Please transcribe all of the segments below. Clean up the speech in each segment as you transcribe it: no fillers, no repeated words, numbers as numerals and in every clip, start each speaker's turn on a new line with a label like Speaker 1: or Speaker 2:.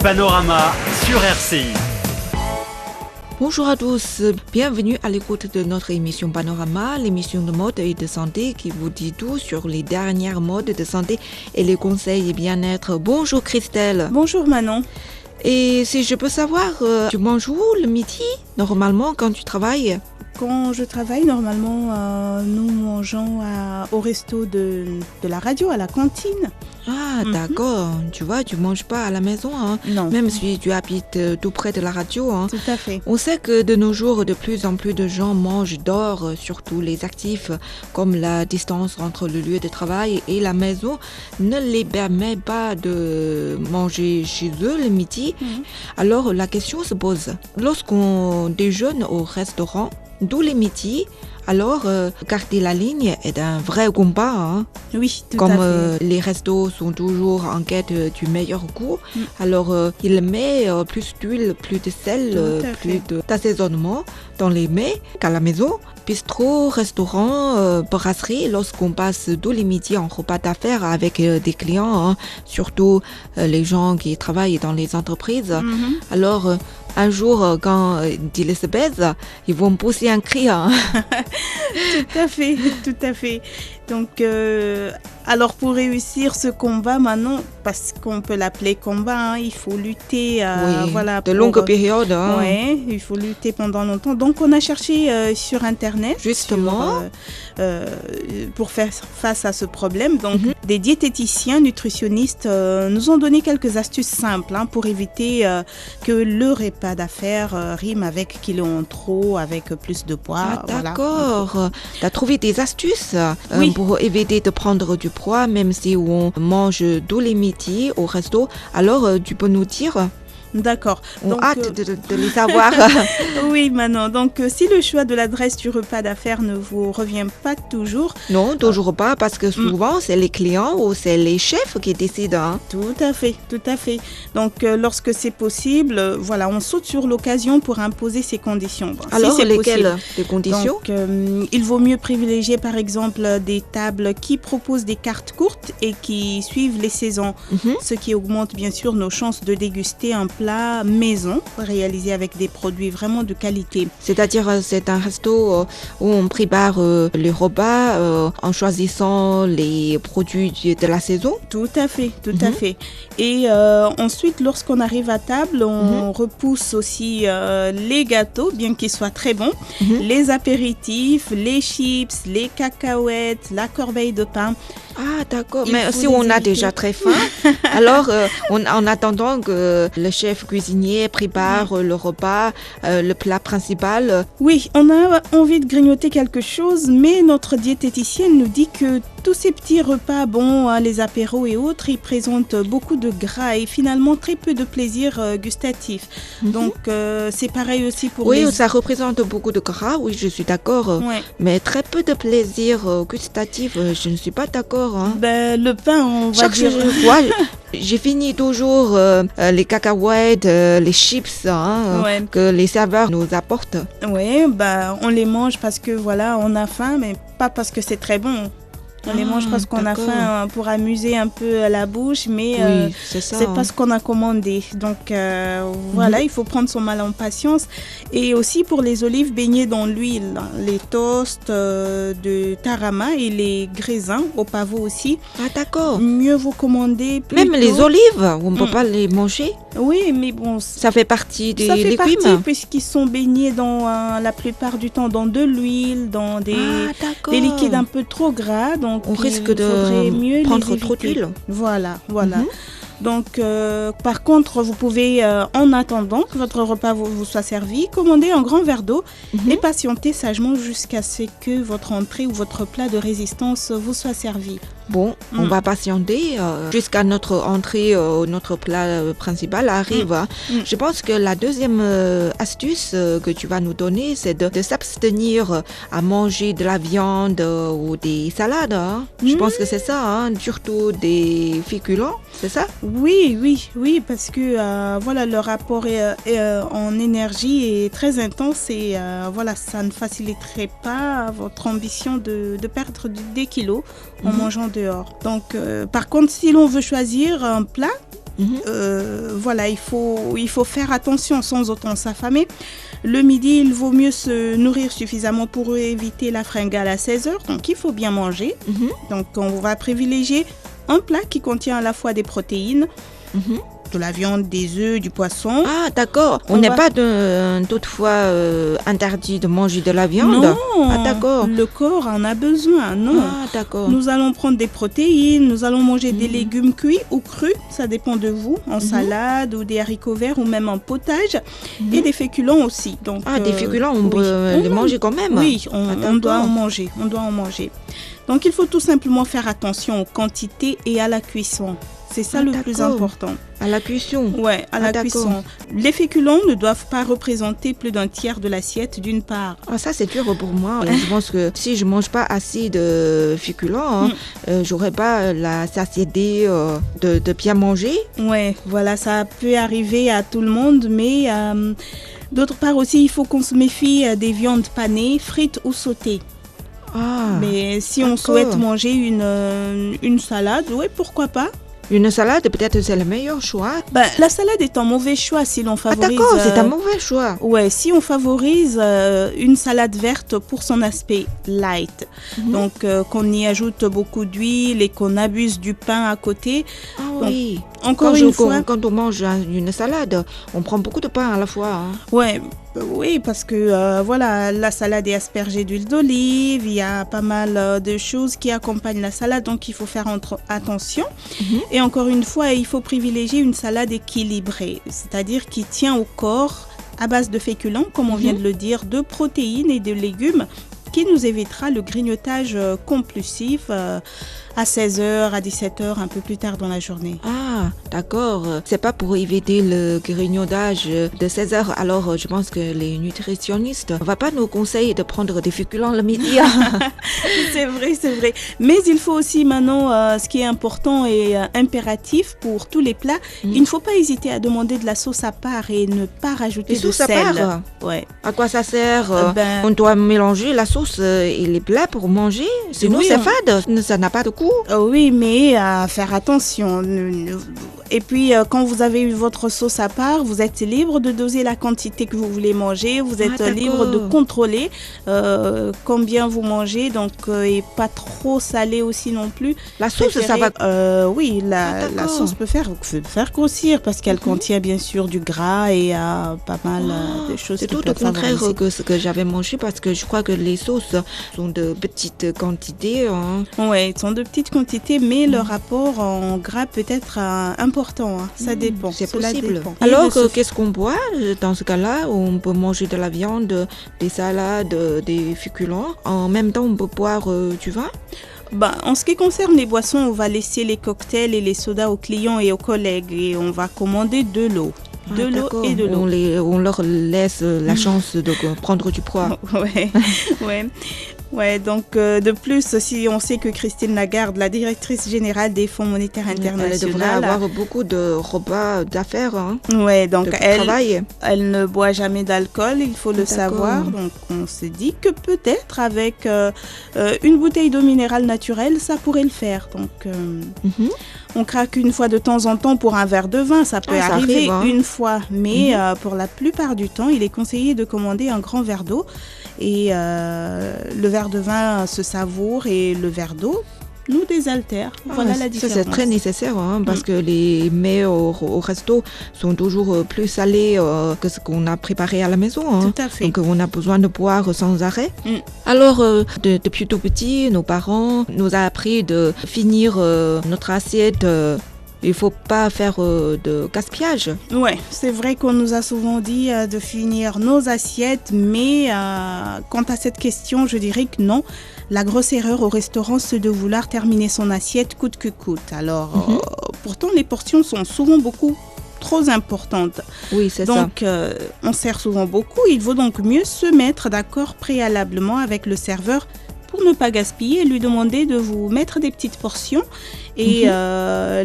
Speaker 1: Panorama sur RCI.
Speaker 2: Bonjour à tous, bienvenue à l'écoute de notre émission Panorama, l'émission de mode et de santé qui vous dit tout sur les dernières modes de santé et les conseils et bien-être. Bonjour Christelle.
Speaker 3: Bonjour Manon.
Speaker 2: Et si je peux savoir, tu manges où le midi normalement quand tu travailles?
Speaker 3: Quand je travaille, normalement, nous mangeons au resto de la radio, à la cantine.
Speaker 2: Ah, d'accord. Tu vois, tu manges pas à la maison, hein?
Speaker 3: Non.
Speaker 2: Même si tu habites tout près de la radio. Hein?
Speaker 3: Tout à fait.
Speaker 2: On sait que de nos jours, de plus en plus de gens mangent dehors, surtout les actifs, comme la distance entre le lieu de travail et la maison ne les permet pas de manger chez eux le midi. Alors, la question se pose. Lorsqu'on déjeune au restaurant, d'où les midis, alors garder la ligne est un vrai combat. Hein.
Speaker 3: Oui, tout
Speaker 2: Comme
Speaker 3: à fait.
Speaker 2: Les restos sont toujours en quête du meilleur goût, alors il met plus d'huile, plus de sel,
Speaker 3: Tout à
Speaker 2: plus
Speaker 3: fait.
Speaker 2: d'assaisonnement dans les mets qu'à la maison. Bistrot, restaurant, brasserie, lorsqu'on passe tous les midis en repas d'affaires avec des clients, hein, surtout les gens qui travaillent dans les entreprises, alors un jour, quand ils se baisent, ils vont pousser un cri. Hein.
Speaker 3: Tout à fait, tout à fait. Donc, alors pour réussir ce combat, Manon, parce qu'on peut l'appeler combat, hein, il faut lutter.
Speaker 2: Oui,
Speaker 3: voilà,
Speaker 2: de longues périodes. Hein.
Speaker 3: Oui, il faut lutter pendant longtemps. Donc, on a cherché sur Internet.
Speaker 2: Justement.
Speaker 3: Pour faire face à ce problème. Donc, des diététiciens, nutritionnistes nous ont donné quelques astuces simples hein, pour éviter que le repas d'affaires rime avec kilos en trop, avec plus de poids.
Speaker 2: Ah, d'accord. Tu as trouvé des astuces
Speaker 3: Oui.
Speaker 2: pour éviter de prendre du poids, même si on mange tous les midis au resto. Alors, tu peux nous dire?
Speaker 3: D'accord.
Speaker 2: On
Speaker 3: Donc,
Speaker 2: hâte de les savoir.
Speaker 3: oui, Manon. Donc, si le choix de l'adresse du repas d'affaires ne vous revient pas toujours,
Speaker 2: Non, toujours pas, parce que souvent, c'est les clients ou c'est les chefs qui décident. Hein.
Speaker 3: tout à fait, tout à fait. Donc, lorsque c'est possible, voilà, on saute sur l'occasion pour imposer ces conditions. Bon,
Speaker 2: Alors,
Speaker 3: si c'est
Speaker 2: lesquelles
Speaker 3: possible.
Speaker 2: les conditions?
Speaker 3: Donc, il vaut mieux privilégier par exemple des tables qui proposent des cartes courtes et qui suivent les saisons, ce qui augmente bien sûr nos chances de déguster un plat maison réalisé avec des produits vraiment de qualité.
Speaker 2: C'est-à-dire, c'est un resto où on prépare les repas en choisissant les produits de la saison.
Speaker 3: Tout à fait, tout à fait. Et ensuite, lorsqu'on arrive à table, on repousse aussi les gâteaux, bien qu'ils soient très bons, les apéritifs, les chips, les cacahuètes, la corbeille de pain.
Speaker 2: Ah, d'accord.
Speaker 3: Il
Speaker 2: Mais
Speaker 3: faut
Speaker 2: si
Speaker 3: les
Speaker 2: on a
Speaker 3: éviter.
Speaker 2: déjà très faim, alors en attendant que le chef cuisinier prépare le repas, le plat principal.
Speaker 3: Oui, on a envie de grignoter quelque chose, mais notre diététicienne nous dit que tous ces petits repas, bon, hein, les apéros et autres, ils présentent beaucoup de gras et finalement très peu de plaisir gustatif. Donc, c'est pareil aussi pour
Speaker 2: Oui,
Speaker 3: les...
Speaker 2: ça représente beaucoup de gras, oui, je suis d'accord.
Speaker 3: Ouais.
Speaker 2: Mais très peu de plaisir gustatif, je ne suis pas d'accord. Hein.
Speaker 3: Ben, le pain, on va
Speaker 2: Chaque
Speaker 3: dire...
Speaker 2: fois, j'ai fini toujours les cacahuètes, les chips hein,
Speaker 3: Ouais.
Speaker 2: que les serveurs nous apportent.
Speaker 3: Oui, ben, on les mange parce que voilà, on a faim, mais pas parce que c'est très bon. On les mange parce qu'on a
Speaker 2: d'accord.
Speaker 3: faim pour amuser un peu la bouche, mais
Speaker 2: Oui, c'est ça.
Speaker 3: c'est pas ce qu'on a commandé. Donc voilà, il faut prendre son mal en patience. Et aussi pour les olives baignées dans l'huile, les toasts de tarama et les graisins au pavot aussi.
Speaker 2: Ah, d'accord.
Speaker 3: Mieux vaut commander plutôt...
Speaker 2: Même les olives, on ne peut pas les manger.
Speaker 3: Oui, mais bon...
Speaker 2: Ça fait partie des
Speaker 3: Ça fait
Speaker 2: légumes.
Speaker 3: partie puisqu'ils sont baignés dans la plupart du temps dans de l'huile, dans des
Speaker 2: d'accord.
Speaker 3: liquides un peu trop gras. Donc
Speaker 2: On risque
Speaker 3: il faudrait
Speaker 2: de
Speaker 3: mieux
Speaker 2: prendre
Speaker 3: les
Speaker 2: trop
Speaker 3: éviter.
Speaker 2: d'huile.
Speaker 3: Voilà. Donc, par contre, vous pouvez, en attendant que votre repas vous soit servi, commander un grand verre d'eau et patienter sagement jusqu'à ce que votre entrée ou votre plat de résistance vous soit servi.
Speaker 2: Bon, on va patienter jusqu'à notre entrée, notre plat principal arrive. Hein. Je pense que la deuxième astuce que tu vas nous donner, c'est de s'abstenir à manger de la viande ou des salades. Hein. Je pense que c'est ça, hein, surtout des féculents, c'est ça?
Speaker 3: Oui, parce que voilà, le rapport en énergie est très intense et voilà, ça ne faciliterait pas votre ambition de perdre des kilos en mangeant dehors. Donc, par contre, si l'on veut choisir un plat, Voilà, il faut faire attention sans autant s'affamer. Le midi, il vaut mieux se nourrir suffisamment pour éviter la fringale à 16 heures. Donc, il faut bien manger. Donc, on va privilégier un plat qui contient à la fois des protéines, de la viande, des œufs, du poisson.
Speaker 2: Ah, d'accord. On n'est pas toutefois interdit de manger de la viande.
Speaker 3: Non,
Speaker 2: ah, d'accord.
Speaker 3: Le corps en a besoin, non.
Speaker 2: Ah, d'accord.
Speaker 3: Nous allons prendre des protéines, nous allons manger des légumes cuits ou crus, ça dépend de vous, en salade ou des haricots verts ou même en potage, et des féculents aussi. Donc,
Speaker 2: des féculents, on peut les manger quand même.
Speaker 3: Oui, on doit en manger, Donc, il faut tout simplement faire attention aux quantités et à la cuisson. C'est ça le plus important.
Speaker 2: À la cuisson.
Speaker 3: Ouais, à la cuisson. Les féculents ne doivent pas représenter plus d'un tiers de l'assiette d'une part.
Speaker 2: Ah, ça c'est dur pour moi. Je pense que si je mange pas assez de féculents, j'aurai pas la satiété de bien manger.
Speaker 3: Ouais, voilà, ça peut arriver à tout le monde, mais d'autre part aussi, il faut qu'on se méfie des viandes panées, frites ou sautées.
Speaker 2: Ah,
Speaker 3: mais si on souhaite manger une salade, oui, pourquoi pas.
Speaker 2: Une salade, peut-être c'est le meilleur choix.
Speaker 3: La salade est un mauvais choix si l'on favorise...
Speaker 2: Ah d'accord, c'est un mauvais choix.
Speaker 3: Ouais, si on favorise une salade verte pour son aspect light, donc qu'on y ajoute beaucoup d'huile et qu'on abuse du pain à côté.
Speaker 2: Ah oui.
Speaker 3: Encore une fois...
Speaker 2: Quand on mange une salade, on prend beaucoup de pain à la fois.
Speaker 3: Ouais. Oui, parce que voilà, la salade est aspergée d'huile d'olive, il y a pas mal de choses qui accompagnent la salade, donc il faut faire attention. Et encore une fois, il faut privilégier une salade équilibrée, c'est-à-dire qui tient au corps à base de féculents, comme on vient de le dire, de protéines et de légumes, qui nous évitera le grignotage compulsif à 16h, à 17h, un peu plus tard dans la journée.
Speaker 2: Ah, d'accord. C'est pas pour éviter le grignotage de 16h. Alors, je pense que les nutritionnistes ne vont pas nous conseiller de prendre des féculents le midi.
Speaker 3: C'est vrai. Mais il faut aussi maintenant, ce qui est important et impératif pour tous les plats, il ne faut pas hésiter à demander de la sauce à part et ne pas rajouter de sel.
Speaker 2: À part.
Speaker 3: Ouais.
Speaker 2: À quoi ça sert On doit mélanger la sauce et les plats pour manger. Sinon, c'est fade. Ça n'a pas de goût.
Speaker 3: Oui, mais à faire attention. Et puis, quand vous avez eu votre sauce à part, vous êtes libre de doser la quantité que vous voulez manger. Vous êtes libre de contrôler combien vous mangez. Donc, et pas trop salé aussi non plus.
Speaker 2: La sauce, ça va...
Speaker 3: oui, la sauce peut faire grossir parce qu'elle contient bien sûr du gras et pas mal de choses.
Speaker 2: C'est tout au contraire que ce que j'avais mangé parce que je crois que les sauces sont de petites quantités.
Speaker 3: Oui, sont de petites quantités, mais le rapport en gras peut être important. Ça dépend.
Speaker 2: C'est possible. Alors, qu'est-ce qu'on boit dans ce cas-là? On peut manger de la viande, des salades, des féculents. En même temps, on peut boire du vin?
Speaker 3: En ce qui concerne les boissons, on va laisser les cocktails et les sodas aux clients et aux collègues et on va commander de l'eau. De l'eau et de l'eau.
Speaker 2: On leur laisse la chance de prendre du poids.
Speaker 3: Ouais, donc de plus, si on sait que Christine Lagarde, la directrice générale des Fonds monétaires internationaux,
Speaker 2: elle devrait avoir beaucoup de repas d'affaires.
Speaker 3: Ouais, donc elle ne boit jamais d'alcool, il faut le savoir. Donc on se dit que peut-être avec une bouteille d'eau minérale naturelle, ça pourrait le faire. Donc on craque une fois de temps en temps pour un verre de vin, ça peut arriver une fois, mais pour la plupart du temps, il est conseillé de commander un grand verre d'eau. Et le verre de vin se savoure et le verre d'eau nous désaltère. Voilà la différence.
Speaker 2: Ça, c'est très nécessaire parce que les mets au resto sont toujours plus salés que ce qu'on a préparé à la maison.
Speaker 3: Tout à fait.
Speaker 2: Donc, on a besoin de boire sans arrêt. Alors, depuis tout petit, nos parents nous ont appris de finir notre assiette. Il ne faut pas faire de gaspillage.
Speaker 3: Ouais, c'est vrai qu'on nous a souvent dit de finir nos assiettes, mais quant à cette question, je dirais que non. La grosse erreur au restaurant, c'est de vouloir terminer son assiette coûte que coûte. Alors, pourtant, les portions sont souvent beaucoup trop importantes.
Speaker 2: Oui, c'est ça.
Speaker 3: Donc, on sert souvent beaucoup. Il vaut donc mieux se mettre d'accord préalablement avec le serveur pour ne pas gaspiller, lui demander de vous mettre des petites portions et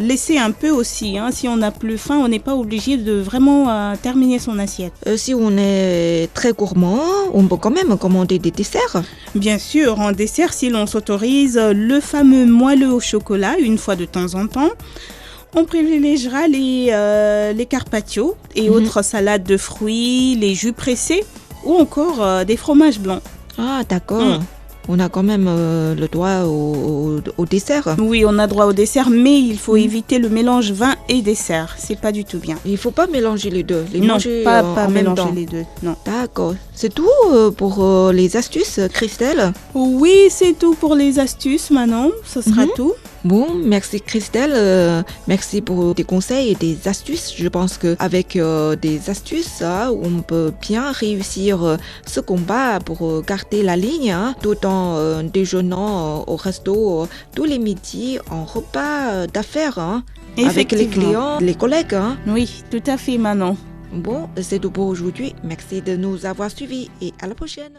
Speaker 3: laisser un peu aussi. Si on n'a plus faim, on n'est pas obligé de vraiment terminer son assiette.
Speaker 2: Si on est très gourmand, on peut quand même commander des desserts.
Speaker 3: Bien sûr, en dessert, si l'on s'autorise le fameux moelleux au chocolat une fois de temps en temps. On privilégiera les carpaccio et autres salades de fruits, les jus pressés ou encore des fromages blancs.
Speaker 2: Ah, d'accord. On a quand même le droit au dessert.
Speaker 3: Oui, on a droit au dessert, mais il faut éviter le mélange vin et dessert. C'est pas du tout bien.
Speaker 2: Il faut pas mélanger les deux. Les
Speaker 3: Non,
Speaker 2: manger
Speaker 3: pas
Speaker 2: en même
Speaker 3: mélanger
Speaker 2: temps.
Speaker 3: les deux. Non.
Speaker 2: D'accord. C'est tout pour les astuces, Christelle?
Speaker 3: Oui, c'est tout pour les astuces, Manon. Ce sera tout.
Speaker 2: Bon, merci Christelle. Merci pour tes conseils et des astuces. Je pense qu'avec des astuces, on peut bien réussir ce combat pour garder la ligne, tout en déjeunant au resto tous les midis en repas d'affaires, avec les
Speaker 3: Effectivement.
Speaker 2: clients, les collègues.
Speaker 3: Oui, tout à fait, Manon.
Speaker 2: Bon, c'est tout pour aujourd'hui. Merci de nous avoir suivis et à la prochaine.